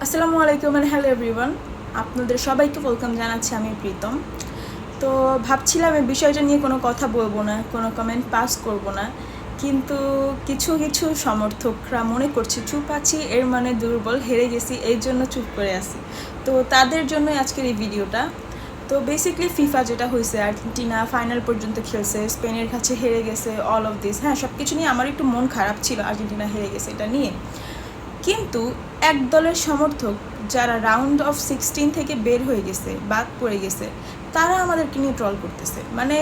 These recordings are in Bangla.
আসসালামু আলাইকুম এন্ড হ্যালো এভরিওয়ান, আপনাদের সবাইকে ওয়েলকাম জানাচ্ছি। আমি প্রীতম। তো ভাবছিলাম এই বিষয়টা নিয়ে কোনো কথা বলবো না, কোনো কমেন্ট পাস করব না, কিন্তু কিছু কিছু সমর্থকরা মনে করছে চুপ আছি এর মানে দুর্বল, হেরে গেছি এই জন্য চুপ করে আছি। তো তাদের জন্যই আজকের এই ভিডিওটা। তো বেসিকলি ফিফা যেটা হয়েছে, আর্জেন্টিনা ফাইনাল পর্যন্ত খেলছে, স্পেনের কাছে হেরে গেছে, অল অফ দিস, হ্যাঁ সব কিছু নিয়ে আমার একটু মন খারাপ ছিল আর্জেন্টিনা হেরে গেছে এটা নিয়ে। কিন্তু এক দলের সমর্থক যারা রাউন্ড অফ 16 থেকে বের হয়ে গেছে, বাদ পড়ে গেছে, তারা আমাদেরকে নিয়ে ট্রল করতেছে। মানে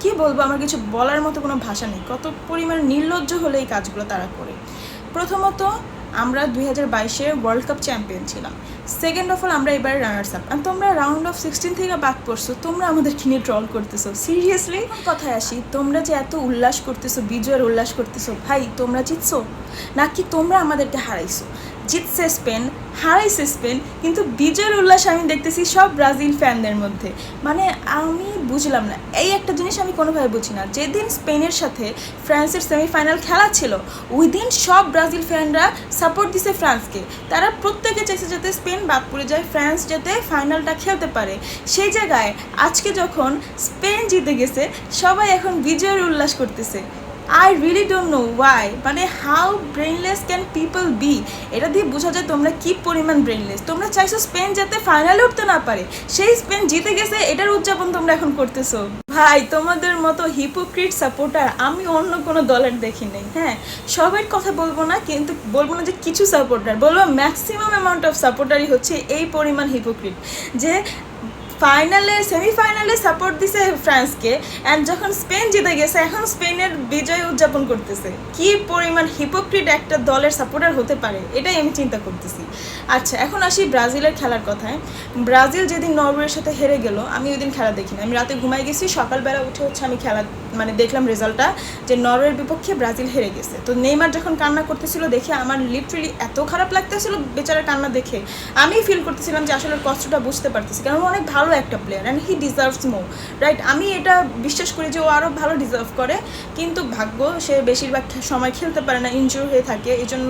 কি বলবো, আমার কিছু বলার মতো কোনো ভাষা নেই, কত পরিমাণ নির্লজ্জ হলে এই কাজগুলো তারা করে। প্রথমত, আমরা 2022-এ ওয়ার্ল্ড কাপ চ্যাম্পিয়ন ছিলাম। সেকেন্ড অফ অল, আমরা এবারে রানার্স আপ, আর তোমরা রাউন্ড অফ 16 থেকে বাদ পড়ছো, তোমরা আমাদেরকে নিয়ে ট্রল করতেছো। সিরিয়াসলি কথায় আসি, তোমরা যে এত উল্লাস করতেছো, বিজয়ের উল্লাস করতেছো, ভাই তোমরা জিতছো নাকি তোমরা আমাদেরকে হারাইছো? জিতছে স্পেন, হারাইছে স্পেন, কিন্তু বিজয়ের উল্লাস আমি দেখতেছি সব ব্রাজিল ফ্যানদের মধ্যে। মানে আমি বুঝলাম না, এই একটা জিনিস আমি কোনোভাবে বুঝি না। যেদিন স্পেনের সাথে ফ্রান্সের সেমিফাইনাল খেলা ছিল, ওই দিন সব ব্রাজিল ফ্যানরা সাপোর্ট দিছে ফ্রান্সকে। তারা প্রত্যেকে চাইছে যাতে স্পেন বাদ পড়ে যায়, ফ্রান্স যাতে ফাইনালটা খেলতে পারে। সেই জায়গায় আজকে যখন স্পেন জিতে গেছে, সবাই এখন বিজয়ের উল্লাস করতেছে। I really don't know why, মানে how brainless can people be. এটা দিয়ে বোঝা যায় তোমরা কী পরিমাণ ব্রেনলেস। তোমরা চাইছো স্পেন যাতে ফাইনালে উঠতে না পারে, সেই স্পেন জিতে গেছে এটার উদযাপন তোমরা এখন করতেছো। ভাই তোমাদের মতো হিপোক্রিট সাপোর্টার আমি অন্য কোনো দলের দেখি নেই। হ্যাঁ, সবার কথা বলবো না, কিন্তু বলবো না যে কিছু সাপোর্টার, বলবো ম্যাক্সিমাম অ্যামাউন্ট অফ সাপোর্টারই হচ্ছে এই পরিমাণ হিপোক্রিট, যে ফাইনালে সেমিফাইনালে সাপোর্ট দিছে ফ্রান্সকে, অ্যান্ড যখন স্পেন জিতে গেছে এখন স্পেনের বিজয় উদযাপন করতেছে। কি পরিমাণ হিপোক্রিট একটা দলের সাপোর্টার হতে পারে, এটাই আমি চিন্তা করতেছি। আচ্ছা, এখন আসি ব্রাজিলের খেলার কথায়। ব্রাজিল যেদিন নরওয়ের সাথে হেরে গেল, আমি ওই দিন খেলা দেখিনি, আমি রাতে ঘুমাই গেছি, সকালবেলা উঠে হচ্ছে আমি খেলা দেখলাম রেজাল্টটা, যে নরওয়ের বিপক্ষে ব্রাজিল হেরে গেছে। তো নেইমার যখন কান্না করতেছিল দেখে আমার লিটারেলি এত খারাপ লাগতেছিল বেচারার কান্না দেখে। আমি ফিল করতেছিলাম যে আসলে কষ্টটা বুঝতে পারতেছি, কারণ অনেক ভালো একটা player and he deserves more, right? আমি এটা বিশ্বাস করি যে ও আরও ভালো ডিজার্ভ করে, কিন্তু ভাগ্য সে বেশিরভাগ সময় খেলতে পারে না, ইনজুর হয়ে থাকে, এই জন্য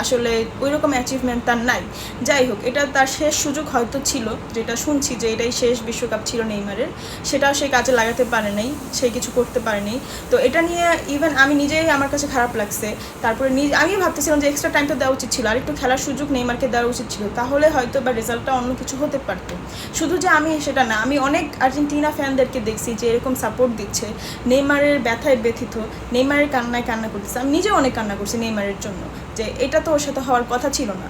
আসলে ওই রকম অ্যাচিভমেন্ট তার নাই। যাই হোক, এটা তার শেষ সুযোগ হয়তো ছিল, যেটা শুনছি যে এটাই শেষ বিশ্বকাপ ছিল নেইমারের, সেটাও সে কাজে লাগাতে পারে নাই, সে কিছু করতে পারেনি। তো এটা নিয়ে ইভেন আমি নিজেই, আমার কাছে খারাপ লাগছে। তারপরে আমি ভাবতেছিলাম যে এক্সট্রা টাইমটা দেওয়া উচিত ছিল, আর একটু খেলার সুযোগ নেইমারকে দেওয়া উচিত ছিল, তাহলে হয়তো বা রেজাল্টটা অন্য কিছু হতে পারতো। শুধু যে আমি সেটা না, আমি অনেক আর্জেন্টিনা ফ্যানদেরকে দেখছি যে এরকম সাপোর্ট দিচ্ছে, নেইমারের ব্যথায় ব্যথিত, নেইমারের কান্নায় কান্না করতেছে। আমি নিজেও অনেক কান্না করছি নেইমারের জন্য, যে এটা তো ওর সাথে হওয়ার কথা ছিল না।